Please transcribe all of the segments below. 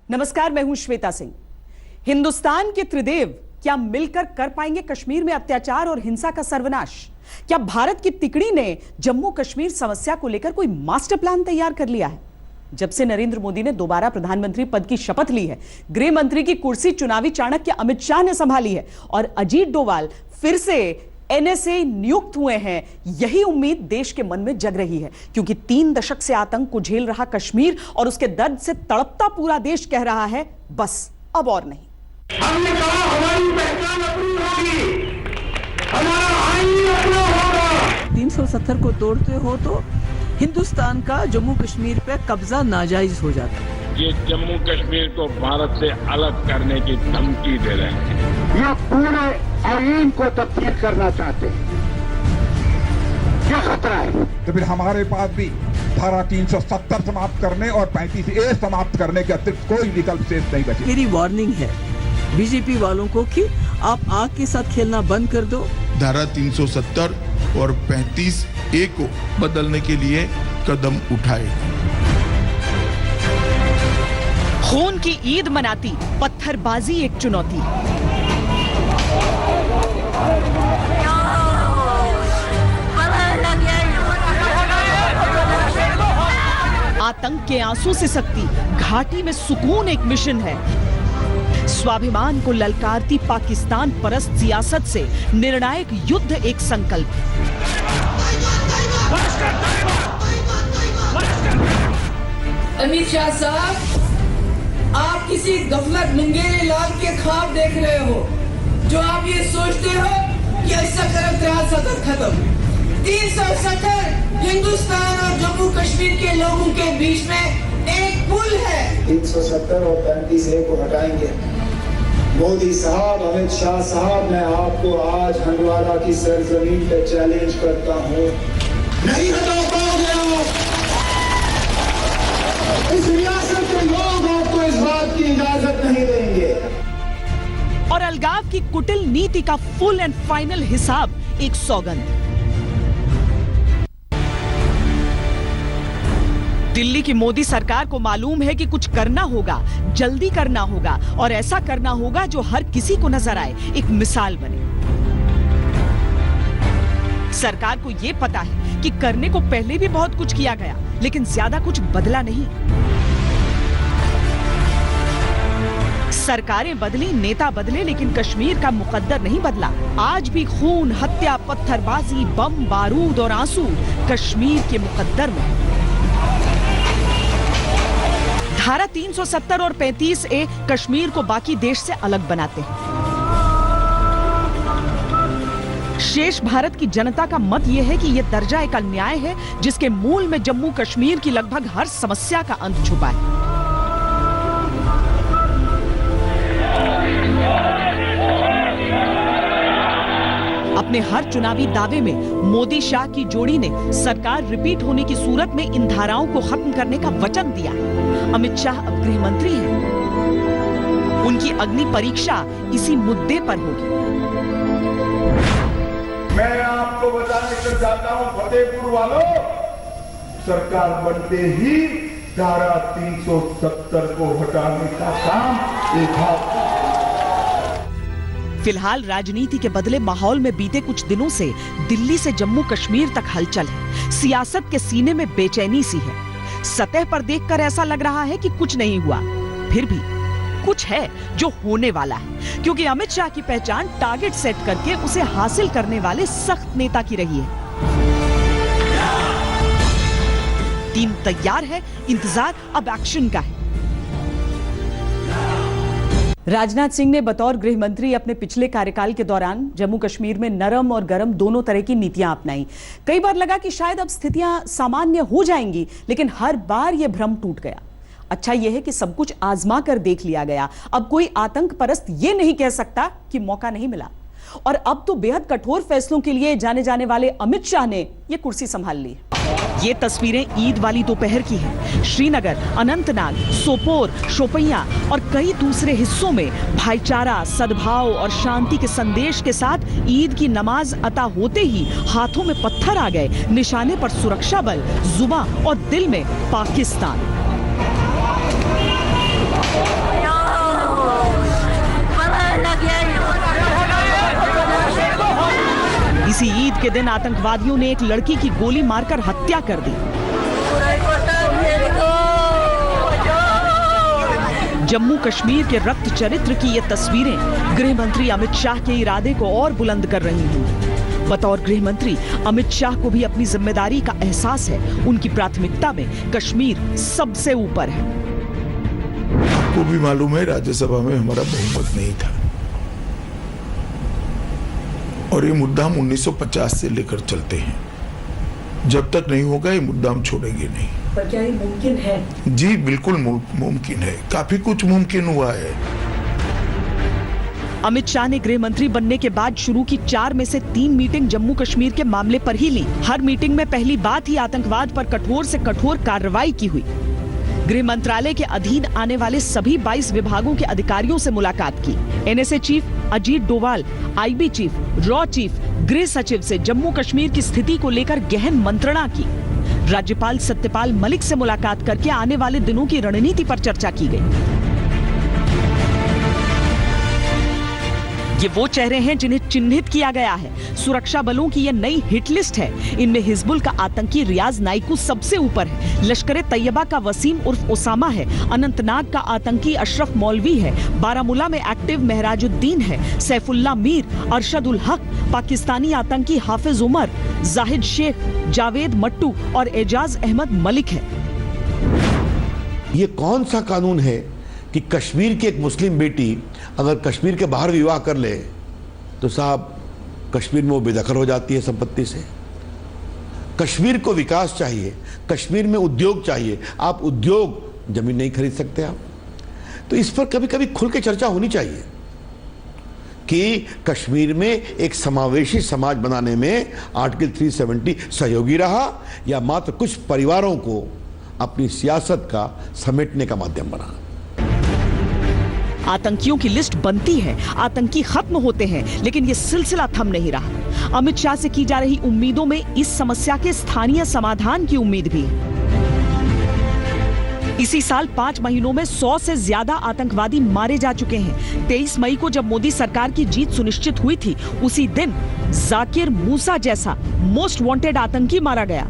नमस्कार, मैं हूं श्वेता सिंह। हिंदुस्तान के त्रिदेव क्या मिलकर कर पाएंगे कश्मीर में अत्याचार और हिंसा का सर्वनाश? क्या भारत की तिकड़ी ने जम्मू कश्मीर समस्या को लेकर कोई मास्टर प्लान तैयार कर लिया है? जब से नरेंद्र मोदी ने दोबारा प्रधानमंत्री पद की शपथ ली है, गृह मंत्री की कुर्सी चुनावी चाणक्य अमित शाह ने संभाली है और अजीत डोभाल फिर से एनएसए नियुक्त हुए हैं। यही उम्मीद देश के मन में जग रही है, क्योंकि 3 दशक से आतंक को झेल रहा कश्मीर और उसके दर्द से तड़पता पूरा देश कह रहा है, बस अब और नहीं। हमने कहा हमारी पहचान अपनी होगी, हमारा आईन अपना होगा। 370 को तोड़ते हो तो हिंदुस्तान का जम्मू कश्मीर पे कब्जा नाजायज हो जाता है। ये जम्मू कश्मीर को भारत से अलग करने की धमकी दे रहे हैं। ये पूरे आईन को तब्दील करना चाहते हैं। क्या खतरा है? तो फिर हमारे पास भी धारा 370 समाप्त करने और 35A समाप्त करने के अतिरिक्त कोई विकल्प शेष नहीं बचे। मेरी वार्निंग है बीजेपी वालों को कि आप आग के साथ खेलना बंद कर दो। धारा 370 और 35A को बदलने के लिए कदम उठाए। खून की ईद मनाती पत्थरबाजी एक चुनौती। आतंक के आंसू से सकती घाटी में सुकून एक मिशन है। स्वाभिमान को ललकारती पाकिस्तान परस्त सियासत से निर्णायक युद्ध एक संकल्प। अमित शाह साहब, आप किसी गफलत मुंगेरे लाल के ख्वाब देख रहे हो, जो आप ये सोचते हो कि ऐसा करब सदर खत्म। 370 हिंदुस्तान और जम्मू कश्मीर के लोगों के बीच में एक पुल है। 370 और 35A को हटाएंगे। मोदी साहब, अमित शाह साहब, मैं आपको आज हंडवाड़ा की सरजमीन पे चैलेंज करता हूँ, नहीं हटा पाओगे आप। इस रियासत के लोग आपको इस बात की इजाजत नहीं देंगे। और अलगाव की कुटिल नीति का फुल एंड फाइनल हिसाब एक सौगंध। दिल्ली की मोदी सरकार को मालूम है कि कुछ करना होगा, जल्दी करना होगा और ऐसा करना होगा जो हर किसी को नजर आए, एक मिसाल बने। सरकार को यह पता है कि करने को पहले भी बहुत कुछ किया गया, लेकिन ज्यादा कुछ बदला नहीं। सरकारें बदली, नेता बदले, लेकिन कश्मीर का मुकद्दर नहीं बदला। आज भी खून, हत्या, पत्थरबाजी, बम, बारूद और आंसू कश्मीर के मुकद्दर में। धारा 370 और 35A कश्मीर को बाकी देश से अलग बनाते हैं। शेष भारत की जनता का मत यह है कि यह दर्जा एक अन्याय है, जिसके मूल में जम्मू कश्मीर की लगभग हर समस्या का अंत छुपा है। अपने हर चुनावी दावे में मोदी शाह की जोड़ी ने सरकार रिपीट होने की सूरत में इन धाराओं को खत्म करने का वचन दिया है। अमित शाह अब गृह मंत्री हैं। उनकी अग्नि परीक्षा इसी मुद्दे पर होगी। मैं आपको बताने कर जाता हूं, फतेहपुर वालों, सरकार बनते ही धारा 370 को हटाने का काम एक हाथ। फिलहाल राजनीति के बदले माहौल में बीते कुछ दिनों से दिल्ली से जम्मू कश्मीर तक हलचल है। सियासत के सीने में बेचैनी सी है। सतह पर देखकर ऐसा लग रहा है कि कुछ नहीं हुआ, फिर भी कुछ है जो होने वाला है, क्योंकि अमित शाह की पहचान टारगेट सेट करके उसे हासिल करने वाले सख्त नेता की रही है। टीम तैयार है, इंतजार अब एक्शन का है। राजनाथ सिंह ने बतौर गृह मंत्री अपने पिछले कार्यकाल के दौरान जम्मू कश्मीर में नरम और गरम दोनों तरह की नीतियां अपनाई। कई बार लगा कि शायद अब स्थितियां सामान्य हो जाएंगी, लेकिन हर बार यह भ्रम टूट गया। अच्छा यह है कि सब कुछ आजमा कर देख लिया गया। अब कोई आतंक परस्त यह नहीं कह सकता कि मौका नहीं मिला। और अब तो बेहद कठोर फैसलों के लिए जाने जाने वाले अमित शाह ने यह कुर्सी संभाल ली। ये तस्वीरें ईद वाली दोपहर की हैं। श्रीनगर, अनंतनाग, सोपोर, शोपियां और कई दूसरे हिस्सों में भाईचारा, सद्भाव और शांति के संदेश के साथ ईद की नमाज अता होते ही हाथों में पत्थर आ गए। निशाने पर सुरक्षा बल, जुबां और दिल में पाकिस्तान। इसी ईद के दिन आतंकवादियों ने एक लड़की की गोली मारकर हत्या कर दी। जम्मू कश्मीर के रक्त चरित्र की ये तस्वीरें गृह मंत्री अमित शाह के इरादे को और बुलंद कर रही हैं। बतौर गृह मंत्री अमित शाह को भी अपनी जिम्मेदारी का एहसास है। उनकी प्राथमिकता में कश्मीर सबसे ऊपर है। आपको भी मालूम है, राज्यसभा में हमारा बहुमत नहीं था और ये मुद्दा हम 1950 से लेकर चलते हैं। जब तक नहीं होगा ये मुद्दा हम छोड़ेंगे नहीं। पर क्या ये मुमकिन है? जी बिल्कुल मुमकिन है। काफी कुछ मुमकिन हुआ है। अमित शाह ने गृह मंत्री बनने के बाद शुरू की 4 में से 3 मीटिंग जम्मू कश्मीर के मामले पर ही ली। हर मीटिंग में पहली बात ही आतंकवाद पर कठोर से कठोर कार्रवाई की हुई। गृह मंत्रालय के अधीन आने वाले सभी 22 विभागों के अधिकारियों से मुलाकात की। NSA chief Ajit Doval, IB chief, raw chief, गृह सचिव से जम्मू कश्मीर की स्थिति को लेकर गहन मंत्रणा की। राज्यपाल सत्यपाल मलिक से मुलाकात करके आने वाले दिनों की रणनीति पर चर्चा की गई। ये वो चेहरे हैं जिन्हें चिन्हित किया गया है। सुरक्षा बलों की ये नई हिट लिस्ट है। इनमें हिजबुल का आतंकी रियाज नाइकू सबसे ऊपर है। लश्कर तैयबा का वसीम उर्फ ओसामा है। अनंतनाग का आतंकी अशरफ मौलवी है। बारामूला में एक्टिव महराजुद्दीन है। सैफुल्ला मीर, अरशद उल हक, पाकिस्तानी आतंकी हाफिज उमर, जाहिद शेख, जावेद मट्टू और एजाज अहमद मलिक है। ये कौन सा कानून है कि कश्मीर की एक मुस्लिम बेटी अगर कश्मीर के बाहर विवाह कर ले तो साहब कश्मीर में वो बेदखल हो जाती है संपत्ति से। कश्मीर को विकास चाहिए, कश्मीर में उद्योग चाहिए। आप उद्योग जमीन नहीं खरीद सकते आप। तो इस पर कभी कभी खुल के चर्चा होनी चाहिए कि कश्मीर में एक समावेशी समाज बनाने में आर्टिकल 370 सहयोगी रहा या मात्र कुछ परिवारों को अपनी सियासत का समेटने का माध्यम बना। आतंकियों की लिस्ट बनती है, आतंकी खत्म होते हैं, लेकिन ये सिलसिला थम नहीं रहा। अमित शाह से की जा रही उम्मीदों में इस समस्या के स्थानीय समाधान की उम्मीद भी है। इसी साल 5 महीनों में 100 से ज्यादा आतंकवादी मारे जा चुके हैं। 23 मई को जब मोदी सरकार की जीत सुनिश्चित हुई थी, उसी दिन जाकिर मूसा जैसा मोस्ट वांटेड आतंकी मारा गया।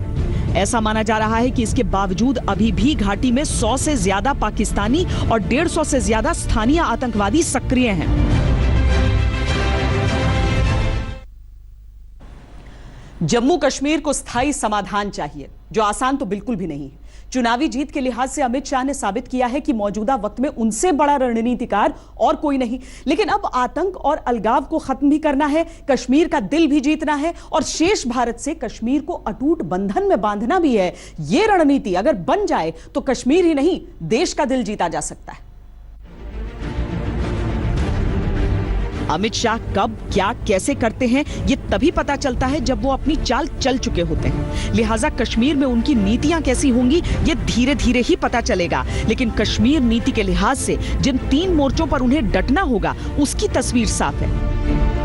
ऐसा माना जा रहा है कि इसके बावजूद अभी भी घाटी में 100 से ज्यादा पाकिस्तानी और 150 से ज्यादा स्थानीय आतंकवादी सक्रिय हैं। जम्मू कश्मीर को स्थायी समाधान चाहिए, जो आसान तो बिल्कुल भी नहीं है। चुनावी जीत के लिहाज से अमित शाह ने साबित किया है कि मौजूदा वक्त में उनसे बड़ा रणनीतिकार और कोई नहीं। लेकिन अब आतंक और अलगाव को खत्म भी करना है, कश्मीर का दिल भी जीतना है और शेष भारत से कश्मीर को अटूट बंधन में बांधना भी है। यह रणनीति अगर बन जाए तो कश्मीर ही नहीं, देश का दिल जीता जा सकता है। अमित शाह कब, क्या, कैसे करते हैं, ये तभी पता चलता है जब वो अपनी चाल चल चुके होते हैं। लिहाजा कश्मीर में उनकी नीतियां कैसी होंगी, ये धीरे धीरे ही पता चलेगा। लेकिन कश्मीर नीति के लिहाज से जिन 3 मोर्चों पर उन्हें डटना होगा, उसकी तस्वीर साफ है।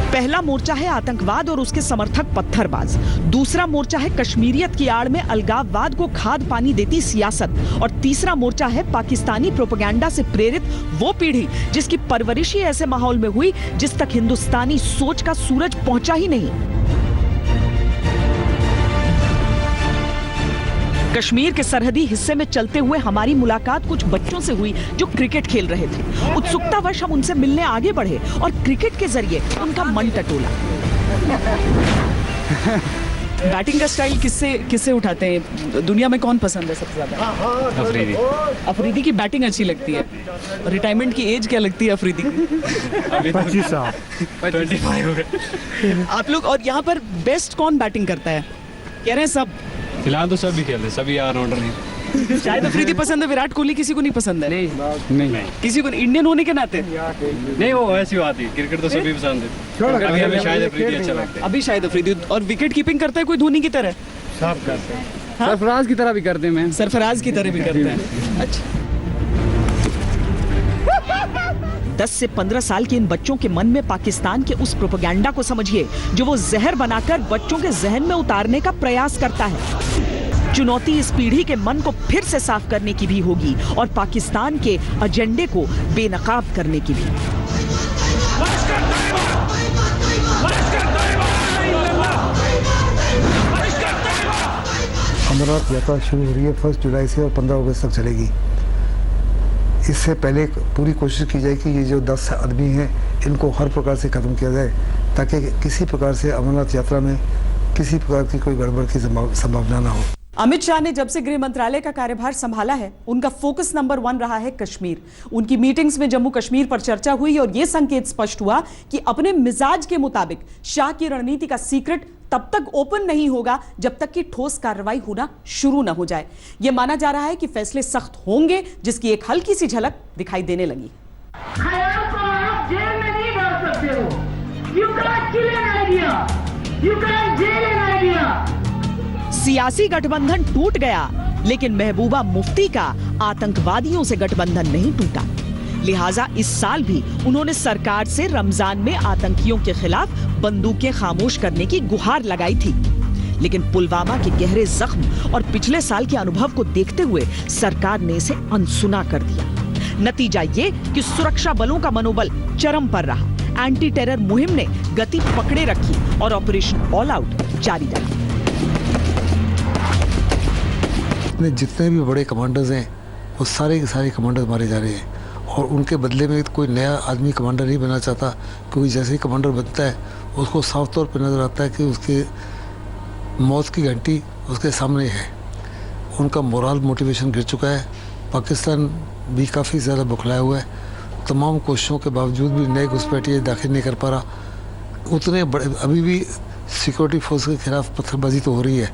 पहला मोर्चा है आतंकवाद और उसके समर्थक पत्थरबाज। दूसरा मोर्चा है कश्मीरियत की आड़ में अलगाववाद को खाद पानी देती सियासत। और तीसरा मोर्चा है पाकिस्तानी प्रोपेगेंडा से प्रेरित वो पीढ़ी जिसकी परवरिश ही ऐसे माहौल में हुई जिस तक हिंदुस्तानी सोच का सूरज पहुंचा ही नहीं। कश्मीर के सरहदी हिस्से में चलते हुए हमारी मुलाकात कुछ बच्चों से हुई जो क्रिकेट खेल रहे थे। उत्सुकतावश हम उनसे मिलने आगे बढ़े और क्रिकेट के जरिए उनका मन टटोला। बैटिंग का स्टाइल किससे उठाते हैं? दुनिया में कौन पसंद है सबसे ज्यादा? अफरीदी। अफरीदी की बैटिंग अच्छी लगती है। रिटायरमेंट की एज क्या लगती है अफरीदी की? 25 साल। 25। आप लोग, और यहाँ पर बेस्ट कौन बैटिंग करता है? कह रहे हैं सब। फिलहाल तो सभी खेलते, सभी ऑलराउंडर हैं। शायद अफरीदी पसंद है, विराट कोहली किसी को नहीं पसंद है? नहीं। किसी को इंडियन होने के नाते नहीं, वो ऐसी बात है। क्रिकेट तो सभी पसंद है। अभी हमें शायद अफरीदी अच्छा लगता है। अभी शायद अफरीदी। और विकेट कीपिंग करता है कोई धोनी की तरह? सब करते हैं। सरफराज की तरह भी करते हैं। सरफराज की तरह भी करते हैं। अच्छा। 10 से 15 साल के इन बच्चों के मन में पाकिस्तान के उस प्रोपेगेंडा को समझिए जो वो जहर बनाकर बच्चों के जहन में उतारने का प्रयास करता है। चुनौती इस पीढ़ी के मन को फिर से साफ करने की भी होगी और पाकिस्तान के एजेंडे को बेनकाब करने की भी। अमरनाथ यात्रा शुरू हो रही है 1 जुलाई से और 15 अगस्त तक चलेगी। इससे पहले पूरी कोशिश की जाए कि ये जो 10 आदमी हैं इनको हर प्रकार से खत्म किया जाए ताकि किसी प्रकार से अमरनाथ यात्रा में किसी प्रकार की कोई गड़बड़ की संभावना ना हो। अमित शाह ने जब से गृह मंत्रालय का कार्यभार संभाला है, उनका फोकस नंबर 1 रहा है कश्मीर। उनकी मीटिंग्स में जम्मू कश्मीर पर चर्चा हुई और यह संकेत स्पष्ट हुआ कि अपने मिजाज के मुताबिक शाह की रणनीति का सीक्रेट तब तक ओपन नहीं होगा जब तक कि ठोस कार्रवाई होना शुरू न हो जाए। यह माना जा रहा है कि फैसले सख्त होंगे, जिसकी एक हल्की सी झलक दिखाई देने लगी। ख्याल को आप जेल में नहीं डाल सकते हो। You can't kill an idea. You can't jail an idea. सियासी गठबंधन टूट गया, लेकिन महबूबा मुफ्ती का आतंकवादियों से गठबंधन नहीं टूटा। लिहाजा इस साल भी उन्होंने सरकार से रमजान में आतंकियों के खिलाफ बंदूकें खामोश करने की गुहार लगाई थी। लेकिन पुलवामा के गहरे जख्म और पिछले साल के अनुभव को देखते हुए सरकार ने इसे अनसुना कर दिया। नतीजा ये कि सुरक्षा बलों का मनोबल चरम पर रहा। एंटी टेरर मुहिम ने गति पकड़े रखी और ऑपरेशन ऑल आउट जारी रहा। अपने जितने भी बड़े कमांडर्स हैं वो सारे के सारे कमांडर मारे जा रहे हैं और उनके बदले में कोई नया आदमी कमांडर नहीं बनना चाहता, क्योंकि जैसे ही कमांडर बनता है उसको साफ तौर पर नज़र आता है कि उसके मौत की घंटी उसके सामने है। उनका मोरल मोटिवेशन गिर चुका है। पाकिस्तान भी काफ़ी ज़्यादा बौखलाया हुआ है। तमाम कोशिशों के बावजूद भी नए घुसपैठिए दाखिल नहीं कर पा रहा। उतने बड़े अभी भी सिक्योरिटी फोर्स के खिलाफ पत्थरबाजी तो हो रही है,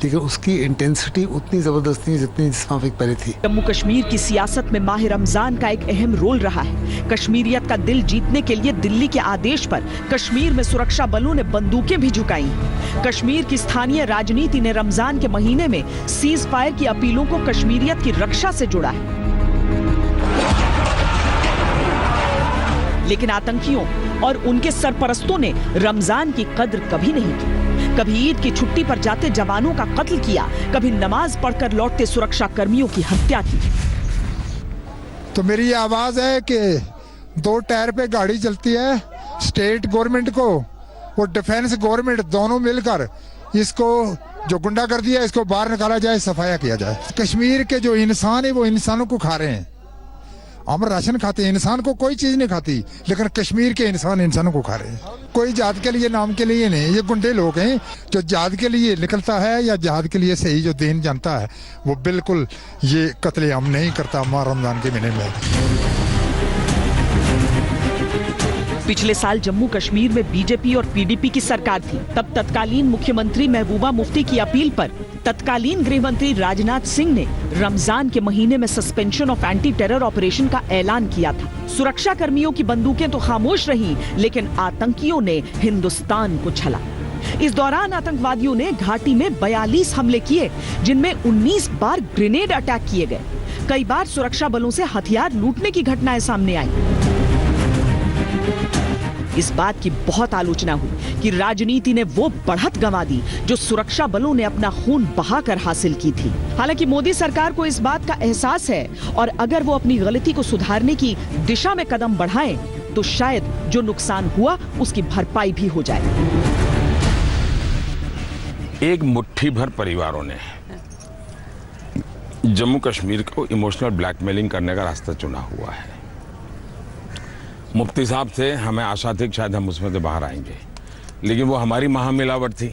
लेकिन उसकी इंटेंसिटी उतनी ज़बरदस्त नहीं जितनी जिसमाफिक पहले थी। जम्मू कश्मीर की सियासत में माह रमजान का एक अहम रोल रहा है। कश्मीरियत का दिल जीतने के लिए दिल्ली के आदेश पर कश्मीर में सुरक्षा बलों ने बंदूकें भी झुकाई। कश्मीर की स्थानीय राजनीति ने रमजान के महीने में सीज फायर की अपीलों को कश्मीरियत की रक्षा से जोड़ा है। लेकिन आतंकियों और उनके सरपरस्तों ने रमजान की कद्र कभी नहीं की। कभी ईद की छुट्टी पर जाते जवानों का कत्ल किया, कभी नमाज पढ़कर लौटते सुरक्षा कर्मियों की हत्या की। तो मेरी ये आवाज है कि 2 टायर पे गाड़ी चलती है, स्टेट गवर्नमेंट को और डिफेंस गवर्नमेंट दोनों मिलकर इसको जो गुंडागर्दी है इसको बाहर निकाला जाए, सफाया किया जाए। कश्मीर के जो इंसान है वो इंसानों को खा रहे हैं। हम राशन खाते हैं, इंसान को कोई चीज नहीं खाती, लेकिन कश्मीर के इंसान इंसानों को खा रहे हैं। कोई जात के लिए नाम के लिए नहीं, ये गुंडे लोग हैं। जो जात के लिए निकलता है या जात के लिए सही जो दीन जानता है वो बिल्कुल ये कत्लेआम नहीं करता माह रमजान के महीने में। पिछले साल जम्मू कश्मीर में बीजेपी और पीडीपी की सरकार थी। तब तत्कालीन मुख्यमंत्री महबूबा मुफ्ती की अपील पर तत्कालीन गृह मंत्री राजनाथ सिंह ने रमजान के महीने में suspension of anti terror operation का ऐलान किया था। सुरक्षा कर्मियों की बंदूकें तो खामोश रहीं, लेकिन आतंकियों ने हिंदुस्तान को छला। इस दौरान आतंकवादियों ने घाटी में 42 हमले किए, जिनमें 19 बार ग्रेनेड अटैक किए गए। कई बार सुरक्षा बलों से हथियार लूटने की घटनाएं सामने आई। इस बात की बहुत आलोचना हुई कि राजनीति ने वो बढ़त गंवा दी जो सुरक्षा बलों ने अपना खून बहाकर हासिल की थी। हालांकि मोदी सरकार को इस बात का एहसास है और अगर वो अपनी गलती को सुधारने की दिशा में कदम बढ़ाएं तो शायद जो नुकसान हुआ उसकी भरपाई भी हो जाए। एक मुट्ठी भर परिवारों ने जम्मू कश्मीर को इमोशनल ब्लैकमेलिंग करने का रास्ता चुना हुआ है। मुफ्ती साहब से हमें आशा थी कि शायद हम उसमें से बाहर आएंगे, लेकिन वो हमारी महामिलावट थी,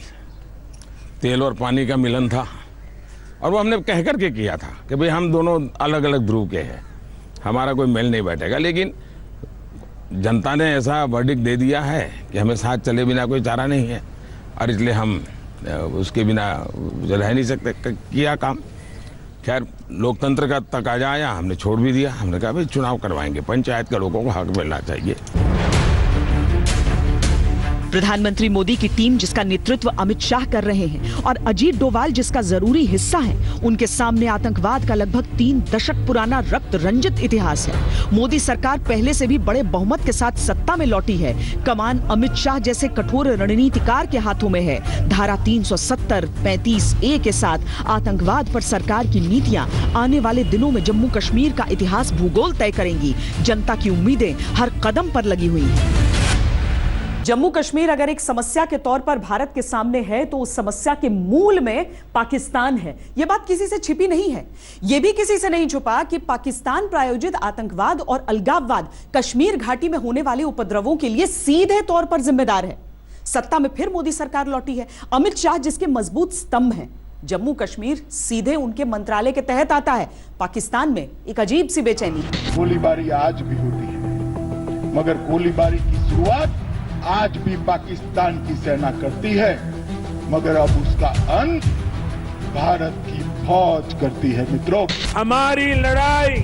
तेल और पानी का मिलन था। और वो हमने कह करके किया था कि भाई हम दोनों अलग अलग ध्रुव के हैं, हमारा कोई मेल नहीं बैठेगा। लेकिन जनता ने ऐसा वर्डिक्ट दे दिया है कि हमें साथ चले बिना कोई चारा नहीं है, और इसलिए हम उसके बिना रह नहीं सकते। किया काम। खैर, लोकतंत्र का तकाजा आया, हमने छोड़ भी दिया। हमने कहा भाई चुनाव करवाएंगे, पंचायत के लोगों को हक मिलना चाहिए। प्रधानमंत्री मोदी की टीम जिसका नेतृत्व अमित शाह कर रहे हैं और अजीत डोभाल जिसका जरूरी हिस्सा है, उनके सामने आतंकवाद का लगभग 3 दशक पुराना रक्त रंजित इतिहास है। मोदी सरकार पहले से भी बड़े बहुमत के साथ सत्ता में लौटी है। कमान अमित शाह जैसे कठोर रणनीतिकार के हाथों में है। धारा 370, 35A के साथ आतंकवाद पर सरकार की नीतियां आने वाले दिनों में जम्मू कश्मीर का इतिहास भूगोल तय करेंगी। जनता की उम्मीदें हर कदम पर लगी हुई हैं। जम्मू कश्मीर अगर एक समस्या के तौर पर भारत के सामने है तो उस समस्या के मूल में पाकिस्तान है। यह बात किसी से छिपी नहीं है। यह भी किसी से नहीं छुपा कि पाकिस्तान प्रायोजित आतंकवाद और अलगाववाद कश्मीर घाटी में होने वाले उपद्रवों के लिए सीधे तौर पर जिम्मेदार है। सत्ता में फिर मोदी सरकार लौटी है। अमित शाह जिसके मजबूत स्तंभ हैं। जम्मू कश्मीर सीधे उनके मंत्रालय के तहत आता है। पाकिस्तान में एक अजीब सी बेचैनी। गोलीबारी आज भी होती है, मगर गोलीबारी की शुरुआत आज भी पाकिस्तान की सेना करती है, मगर अब उसका अंत भारत की फौज करती है। मित्रों, हमारी लड़ाई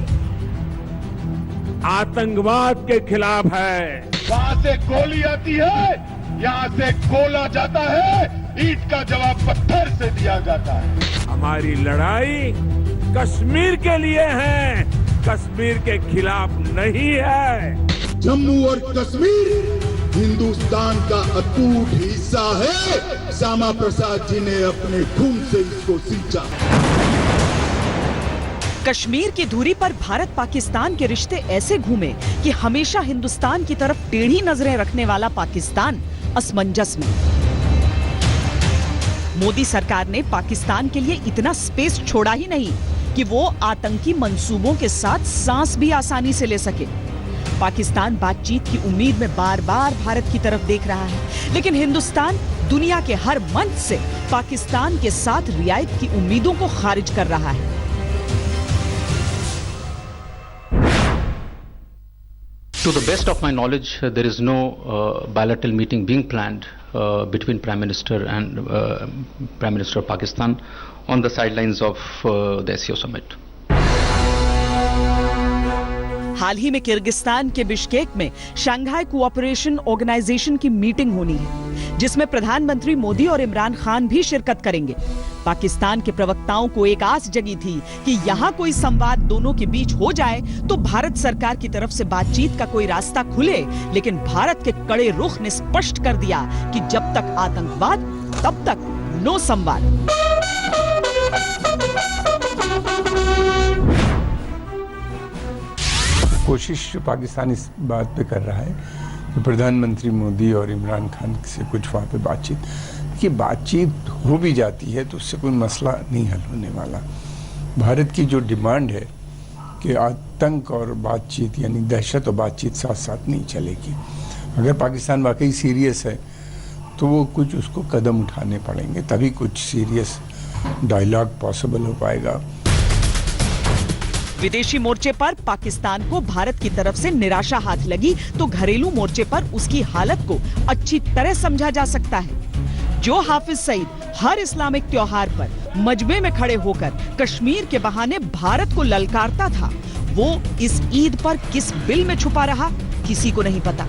आतंकवाद के खिलाफ है। वहां से गोली आती है, यहाँ से गोला जाता है, ईंट का जवाब पत्थर से दिया जाता है। हमारी लड़ाई कश्मीर के लिए है, कश्मीर के खिलाफ नहीं है। जम्मू और कश्मीर हिंदुस्तान का अटूट हिस्सा है। श्यामा प्रसाद जी ने अपने खून से इसको सींचा। कश्मीर की धुरी पर भारत पाकिस्तान के रिश्ते ऐसे घूमे कि हमेशा हिंदुस्तान की तरफ टेढ़ी नजरें रखने वाला पाकिस्तान असमंजस में। मोदी सरकार ने पाकिस्तान के लिए इतना स्पेस छोड़ा ही नहीं कि वो आतंकी मंसूबों के साथ सांस भी आसानी से ले सके। पाकिस्तान बातचीत की उम्मीद में बार बार भारत की तरफ देख रहा है, लेकिन हिंदुस्तान दुनिया के हर मंच से पाकिस्तान के साथ रियायत की उम्मीदों को खारिज कर रहा है। To the best of my knowledge, there is no bilateral meeting being planned between Prime Minister and Prime Minister of Pakistan on the sidelines of the SCO summit. हाल ही में किर्गिस्तान के बिश्केक में शंघाई कोऑपरेशन ऑर्गेनाइजेशन की meeting होनी है, जिसमें प्रधानमंत्री मोदी और इमरान खान भी शिरकत करेंगे। पाकिस्तान के प्रवक्ताओं को एक आस जगी थी कि यहाँ कोई संवाद दोनों के बीच हो जाए तो भारत सरकार की तरफ से बातचीत का कोई रास्ता खुले, लेकिन भारत के कड़े रुख ने स्पष्ट कर दिया कि जब तक आतंकवाद तब तक नो संवाद। कोशिश पाकिस्तान इस बात पे कर रहा है कि प्रधानमंत्री मोदी और इमरान खान से कुछ वहाँ पे बातचीत हो भी जाती है तो उससे कोई मसला नहीं हल होने वाला। भारत की जो डिमांड है कि आतंक और बातचीत यानी दहशत और बातचीत साथ साथ नहीं चलेगी। अगर पाकिस्तान वाकई सीरियस है तो वो कुछ उसको कदम उठाने पड़ेंगे, तभी कुछ सीरियस डायलॉग पॉसिबल हो पाएगा। विदेशी मोर्चे पर पाकिस्तान को भारत की तरफ से निराशा हाथ लगी तो घरेलू मोर्चे पर उसकी हालत को अच्छी तरह समझा जा सकता है। जो हाफिज सईद हर इस्लामिक त्योहार पर मजमे में खड़े होकर कश्मीर के बहाने भारत को ललकारता था, वो इस ईद पर किस बिल में छुपा रहा किसी को नहीं पता।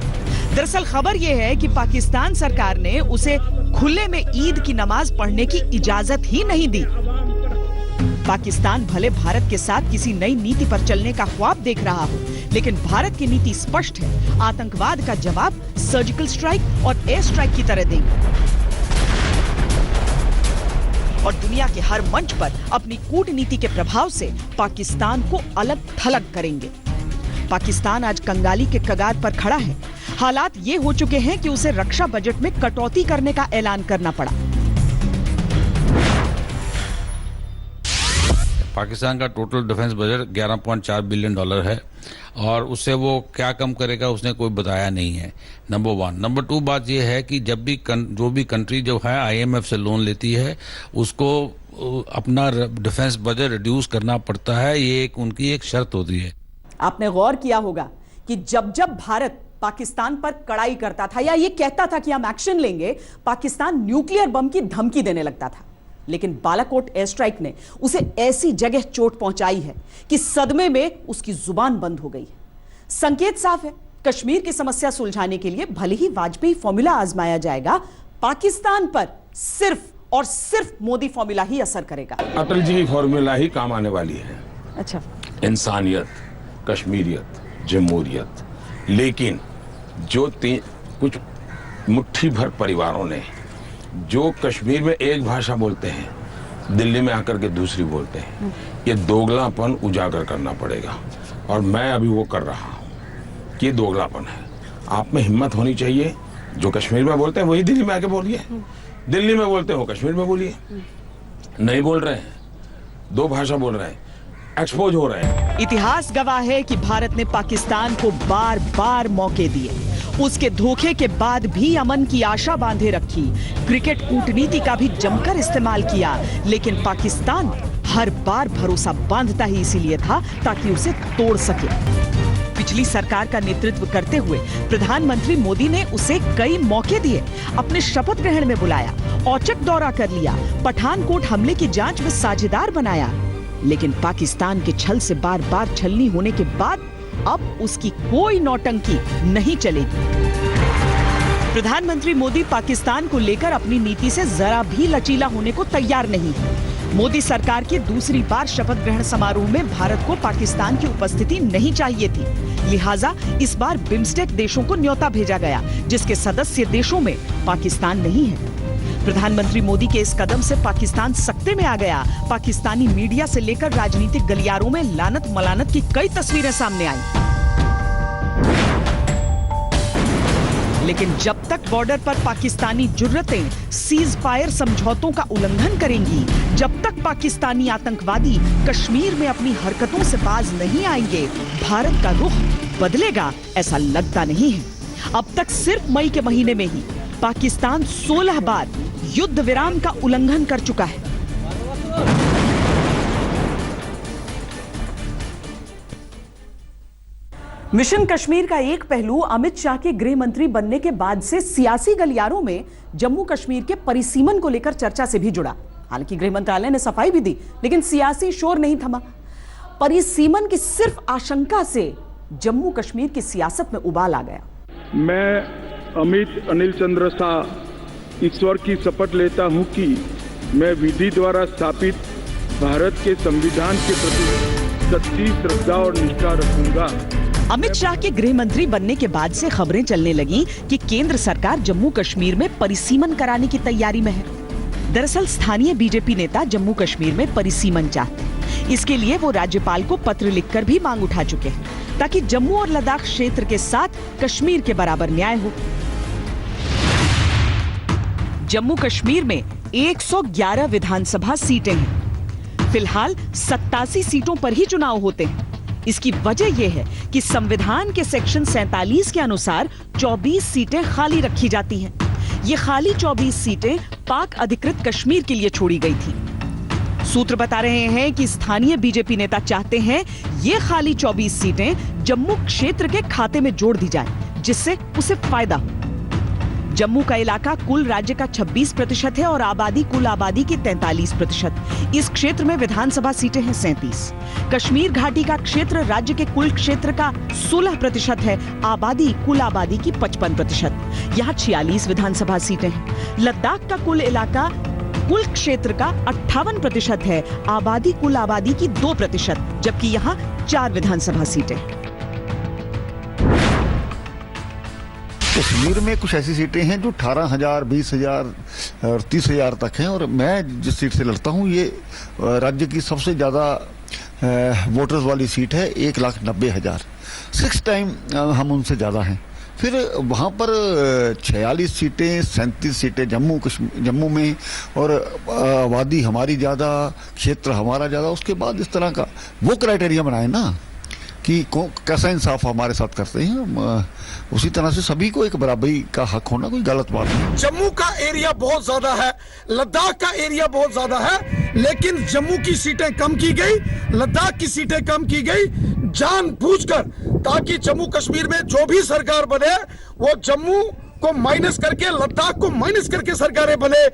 दरअसल खबर यह है कि पाकिस्तान सरकार ने उसे खुले में ईद की नमाज पढ़ने की इजाजत ही नहीं दी। पाकिस्तान भले भारत के साथ किसी नई नीति पर चलने का ख्वाब देख रहा हो, लेकिन भारत की नीति स्पष्ट है। आतंकवाद का जवाब सर्जिकल स्ट्राइक और एयर स्ट्राइक की तरह देंगे और दुनिया के हर मंच पर अपनी कूटनीति के प्रभाव से पाकिस्तान को अलग थलग करेंगे। पाकिस्तान आज कंगाली के कगार पर खड़ा है। हालात ये हो चुके हैं कि उसे रक्षा बजट में कटौती करने का ऐलान करना पड़ा। पाकिस्तान का टोटल डिफेंस बजट $11.4 बिलियन है और उससे वो क्या कम करेगा उसने कोई बताया नहीं है, नंबर 1। नंबर 2 बात यह है कि जब भी जो भी कंट्री जो है IMF से लोन लेती है उसको अपना डिफेंस बजट रिड्यूस करना पड़ता है, ये एक उनकी एक शर्त होती है। आपने गौर किया होगा कि जब जब भारत पाकिस्तान पर कड़ाई करता था या ये कहता था कि हम एक्शन लेंगे, पाकिस्तान न्यूक्लियर बम की धमकी देने लगता था। लेकिन बालाकोट एयर स्ट्राइक ने उसे ऐसी जगह चोट पहुंचाई है कि सदमे में उसकी जुबान बंद हो गई है। संकेत साफ है, कश्मीर की समस्या सुलझाने के लिए भले ही वाजपेयी फॉर्मूला आजमाया जाएगा, पाकिस्तान पर सिर्फ और सिर्फ मोदी फॉर्मूला ही असर करेगा। अटल जी की फॉर्मूला ही काम आने वाली है। अच्छा, इंसानियत, कश्मीरियत, जमहूरियत। लेकिन जो कुछ मुट्ठी भर परिवारों ने जो कश्मीर में एक भाषा बोलते हैं, दिल्ली में आकर के दूसरी बोलते हैं, ये दोगलापन उजागर करना पड़ेगा। और मैं अभी वो कर रहा हूँ कि ये दोगलापन है। आप में हिम्मत होनी चाहिए। जो कश्मीर में बोलते हैं वही दिल्ली में आके बोलिए, दिल्ली में बोलते हो कश्मीर में बोलिए। नहीं बोल रहे हैं, दो भाषा बोल रहे हैं, एक्सपोज हो रहे हैं। इतिहास गवाह है कि भारत ने पाकिस्तान को बार बार मौके दिए, उसके धोखे के बाद भी अमन की आशा बांधे रखी, क्रिकेट कूटनीति का भी जमकर इस्तेमाल किया, लेकिन पाकिस्तान हर बार भरोसा बांधता ही इसीलिए था ताकि उसे तोड़ सके। पिछली सरकार का नेतृत्व करते हुए प्रधानमंत्री मोदी ने उसे कई मौके दिए, अपने शपथ ग्रहण में बुलाया, औचक दौरा कर लिया, पठानकोट हमले की जांच में साझेदार बनाया, लेकिन पाकिस्तान के छल से बार बार छलनी होने के बाद अब उसकी कोई नौटंकी नहीं चलेगी। प्रधानमंत्री मोदी पाकिस्तान को लेकर अपनी नीति से जरा भी लचीला होने को तैयार नहीं है। मोदी सरकार के दूसरी बार शपथ ग्रहण समारोह में भारत को पाकिस्तान की उपस्थिति नहीं चाहिए थी, लिहाजा इस बार बिम्स्टेक देशों को न्योता भेजा गया, जिसके सदस्य देशों में पाकिस्तान नहीं है। प्रधानमंत्री मोदी के इस कदम से पाकिस्तान सकते में आ गया। पाकिस्तानी मीडिया से लेकर राजनीतिक गलियारों में लानत मलानत की कई तस्वीरें सामने आई। लेकिन जब तक बॉर्डर पर पाकिस्तानी जुर्रतें सीज फायर समझौतों का उल्लंघन करेंगी, जब तक पाकिस्तानी आतंकवादी कश्मीर में अपनी हरकतों से बाज नहीं आएंगे, भारत का रुख बदलेगा ऐसा लगता नहीं है। अब तक सिर्फ मई के महीने में ही पाकिस्तान 16 बार युद्ध विराम का उल्लंघन कर चुका है। मिशन कश्मीर का एक पहलू अमित शाह के गृह मंत्री बनने के बाद से सियासी गलियारों में जम्मू कश्मीर के परिसीमन को लेकर चर्चा से भी जुड़ा। हालांकि गृह मंत्रालय ने सफाई भी दी, लेकिन सियासी शोर नहीं थमा। परिसीमन की सिर्फ आशंका से जम्मू कश्मीर की सियासत में उबाल आ गया। मैं अमित अनिल चंद्र शाह ईश्वर की शपथ लेता हूं कि मैं विधि द्वारा स्थापित भारत के संविधान के प्रति सच्ची श्रद्धा और निष्ठा रखूंगा। अमित शाह के गृह मंत्री बनने के बाद से खबरें चलने लगी कि केंद्र सरकार जम्मू कश्मीर में परिसीमन कराने की तैयारी में है। दरअसल स्थानीय बीजेपी नेता जम्मू कश्मीर में परिसीमन चाहते हैं। इसके लिए वो राज्यपाल को पत्र लिखकर भी मांग उठा चुके हैं, ताकि जम्मू और लद्दाख क्षेत्र के साथ कश्मीर के बराबर न्याय हो। जम्मू कश्मीर में 111 विधानसभा सीटें हैं। फिलहाल 87 सीटों पर ही चुनाव होते हैं। इसकी वजह यह है कि संविधान के सेक्शन 47 के अनुसार 24 सीटें खाली रखी जाती हैं। ये खाली 24 सीटें पाक अधिकृत कश्मीर के लिए छोड़ी गई थी। सूत्र बता रहे हैं कि स्थानीय बीजेपी नेता चाहते हैं ये खाली 24 सीटें जम्मू क्षेत्र के खाते में जोड़ दी जाएं, जिससे उसे फायदा हो। जम्मू का इलाका कुल राज्य का 26% है और आबादी कुल आबादी की 43%। इस क्षेत्र में विधानसभा सीटें हैं 37। कश्मीर घाटी का क्षेत्र राज्य के कुल क्षेत्र का 16% है, आबादी कुल आबादी की 55%। यहाँ 46 विधानसभा सीटें हैं। लद्दाख का कुल इलाका कुल क्षेत्र का 58% है, आबादी कुल आबादी की 2%, जबकि यहाँ 4 विधानसभा सीटें हैं। कश्मीर में कुछ ऐसी सीटें हैं जो 18,000, 20,000 और 30,000 तक हैं, और मैं जिस सीट से लड़ता हूं ये राज्य की सबसे ज़्यादा वोटर्स वाली सीट है, 1,90,000। 6 टाइम हम उनसे ज़्यादा हैं। फिर वहाँ पर 46 सीटें, 37 सीटें जम्मू में, और आबादी हमारी ज़्यादा, क्षेत्र हमारा ज़्यादा। उसके बाद इस तरह का वो क्राइटेरिया बनाए ना कि कैसा इंसाफ हमारे साथ करते हैं, उसी तरह से सभी को एक बराबरी का हक होना कोई गलत बात नहीं। जम्मू का एरिया बहुत ज्यादा है, लद्दाख का एरिया बहुत ज्यादा है, लेकिन जम्मू की सीटें कम की गई, लद्दाख की सीटें कम की गई जानबूझकर, ताकि जम्मू कश्मीर में जो भी सरकार बने वो जम्मू को माइनस करके, लद्दाख को माइनस करके सरकारें बने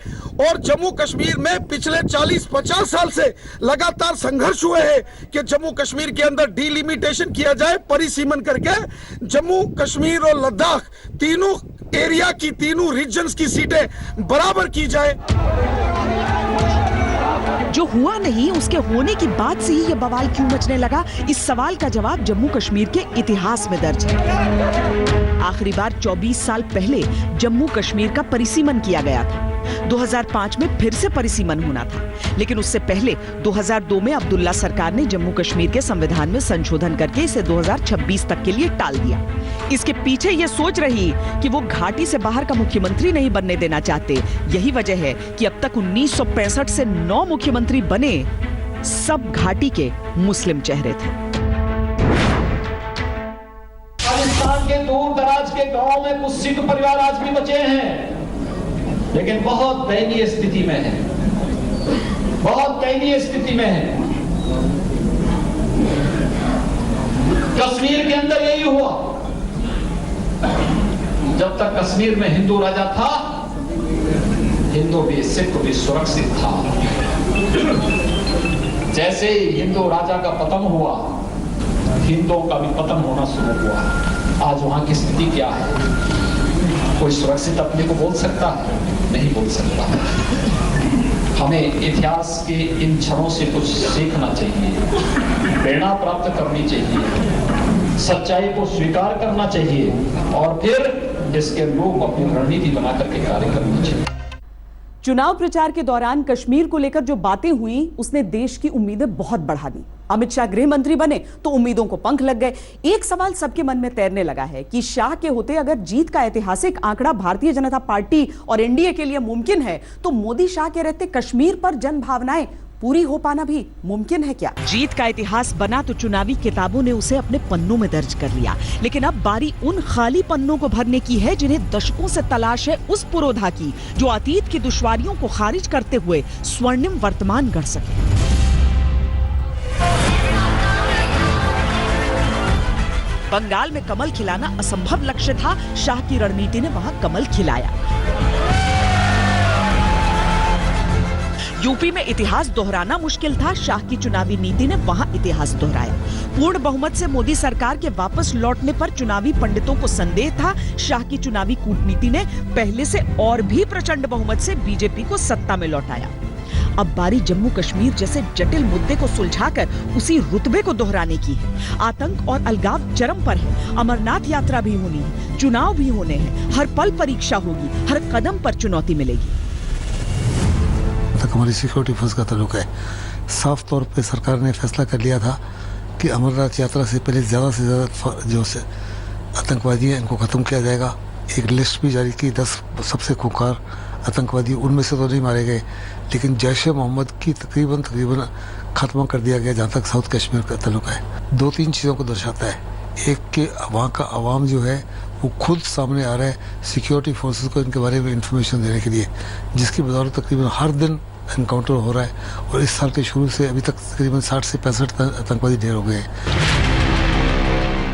और जम्मू कश्मीर में पिछले 40-50 साल से लगातार संघर्ष हुए हैं कि जम्मू कश्मीर के अंदर डिलिमिटेशन किया जाए, परिसीमन करके जम्मू कश्मीर और लद्दाख तीनों एरिया की, तीनों रीजन्स की सीटें बराबर की जाए। जो हुआ नहीं उसके होने की बात से ही ये बवाल क्यों मचने लगा, इस सवाल का जवाब जम्मू कश्मीर के इतिहास में दर्ज है। आखिरी बार 24 साल पहले जम्मू कश्मीर का परिसीमन किया गया था। 2005 में फिर से परिसीमन होना था, लेकिन उससे पहले 2002 में अब्दुल्ला सरकार ने जम्मू कश्मीर के संविधान में संशोधन करके इसे 2026 तक के लिए टाल दिया। इसके पीछे ये सोच रही कि वो घाटी से बाहर का मुख्यमंत्री नहीं बनने देना चाहते। यही वजह है कि अब तक 1965 से 9 मुख्यमंत्री बने, सब घाटी के मुस्लिम चेहरे थे। पाकिस्तान के दूर दराज के गांव में कुछ सिख परिवार आज भी बचे हैं, लेकिन बहुत दयनीय स्थिति में है, बहुत दयनीय स्थिति में है। कश्मीर के अंदर यही हुआ, जब तक कश्मीर में हिंदू राजा था, हिंदू भी सिख भी सुरक्षित था। जैसे ही हिंदू राजा का पतन हुआ, हिंदुओं का भी पतन होना शुरू हुआ। आज वहां की स्थिति क्या है? कोई सुरक्षित अपने को बोल सकता है? नहीं बोल सकता। हमें इतिहास के इन क्षणों से कुछ सीखना चाहिए, प्रेरणा प्राप्त करनी चाहिए, सच्चाई को स्वीकार करना चाहिए और फिर इसके अनुरूप अपनी रणनीति बना करके कार्य करना चाहिए। चुनाव प्रचार के दौरान कश्मीर को लेकर जो बातें हुई उसने देश की उम्मीदें बहुत बढ़ा दी। अमित शाह गृह मंत्री बने तो उम्मीदों को पंख लग गए। एक सवाल सबके मन में तैरने लगा है कि शाह के होते अगर जीत का ऐतिहासिक आंकड़ा भारतीय जनता पार्टी और एनडीए के लिए मुमकिन है, तो मोदी शाह के रहते कश्मीर पर जन भावनाएं पूरी हो पाना भी मुमकिन है क्या? जीत का इतिहास बना तो चुनावी किताबों ने उसे अपने पन्नों में दर्ज कर लिया, लेकिन अब बारी उन खाली पन्नों को भरने की है जिन्हें दशकों से तलाश है उस पुरोधा की जो अतीत की दुश्वारियों को खारिज करते हुए स्वर्णिम वर्तमान गढ़ सके। बंगाल में कमल खिलाना असंभव लक्ष्य था, शाह की रणनीति ने वहां कमल खिलाया। यूपी में इतिहास दोहराना मुश्किल था, शाह की चुनावी नीति ने वहां इतिहास दोहराया। पूर्ण बहुमत से मोदी सरकार के वापस लौटने पर चुनावी पंडितों को संदेह था, शाह की चुनावी कूटनीति ने पहले से और भी प्रचंड बहुमत से बीजेपी को सत्ता में लौटाया। अब बारी जम्मू कश्मीर जैसे जटिल मुद्दे को सुलझाकर उसी रुतबे को दोहराने की है। आतंक और अलगाव चरम पर है, अमरनाथ यात्रा भी होनी है, चुनाव भी होने हैं, हर पल परीक्षा होगी, हर कदम पर चुनौती मिलेगी। हमारी सिक्योरिटी फोर्स का ताल्लुक है। साफ तौर पे सरकार ने फैसला कर लिया था कि अमरनाथ यात्रा से पहले ज़्यादा से ज़्यादा जो आतंकवादी हैं इनको ख़त्म किया जाएगा। एक लिस्ट भी जारी की 10 सबसे खूंखार आतंकवादी, उनमें से तो नहीं मारे गए, लेकिन जैश ए मोहम्मद की तकरीबन खात्मा कर दिया गया जहाँ तक साउथ कश्मीर का ताल्लुक है। 2-3 चीज़ों को दर्शाता है। एक कि वहाँ का आवाम जो है वो खुद सामने आ रहा है सिक्योरिटी फोर्सेस को इनके बारे में इंफॉर्मेशन देने के लिए, जिसकी बदौलत तकरीबन हर दिन एनकाउंटर हो रहा है और इस साल के शुरू से अभी तक तकरीबन 60 से 65 आतंकवादी ढेर हो गए हैं।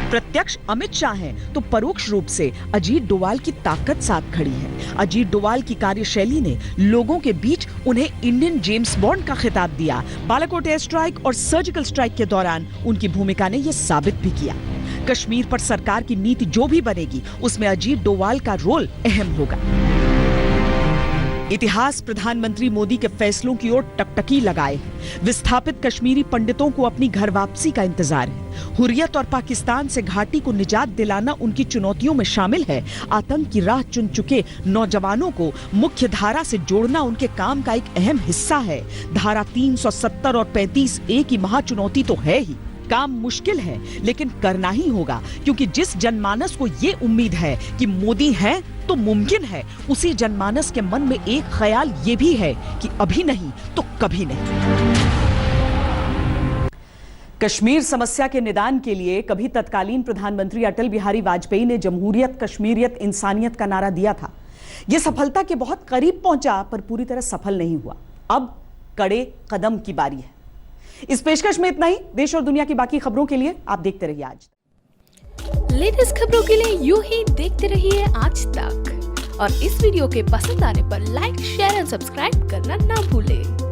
प्रत्यक्ष अमित शाह हैं तो परोक्ष रूप से अजीत डोवाल की ताकत साथ खड़ी है। अजीत डोवाल की कार्यशैली ने लोगों के बीच उन्हें इंडियन जेम्स बॉन्ड का खिताब दिया। बालाकोट एयर स्ट्राइक और सर्जिकल स्ट्राइक के दौरान उनकी भूमिका ने यह साबित भी किया। कश्मीर पर सरकार की नीति जो भी बनेगी उसमें अजीत डोवाल का रोल अहम होगा। इतिहास प्रधानमंत्री मोदी के फैसलों की ओर टकटकी लगाए है। विस्थापित कश्मीरी पंडितों को अपनी घर वापसी का इंतजार है। हुर्रियत और पाकिस्तान से घाटी को निजात दिलाना उनकी चुनौतियों में शामिल है। आतंक की राह चुन चुके नौजवानों को मुख्य धारा से जोड़ना उनके काम का एक अहम हिस्सा है। धारा 370 और 35A की महाचुनौती तो है ही। काम मुश्किल है लेकिन करना ही होगा, क्योंकि जिस जनमानस को ये उम्मीद है कि मोदी है तो मुमकिन है, उसी जनमानस के मन में एक ख्याल ये भी है कि अभी नहीं तो कभी नहीं। कश्मीर समस्या के निदान के लिए कभी तत्कालीन प्रधानमंत्री अटल बिहारी वाजपेयी ने जमहूरियत, कश्मीरियत, इंसानियत का नारा दिया था। यह सफलता के बहुत करीब पहुंचा पर पूरी तरह सफल नहीं हुआ। अब कड़े कदम की बारी है। इस पेशकश में इतना ही। देश और दुनिया की बाकी खबरों के लिए आप देखते रहिए आज तक। लेटेस्ट खबरों के लिए यूं ही देखते रहिए आज तक। और इस वीडियो के पसंद आने पर लाइक, शेयर एंड सब्सक्राइब करना ना भूलें।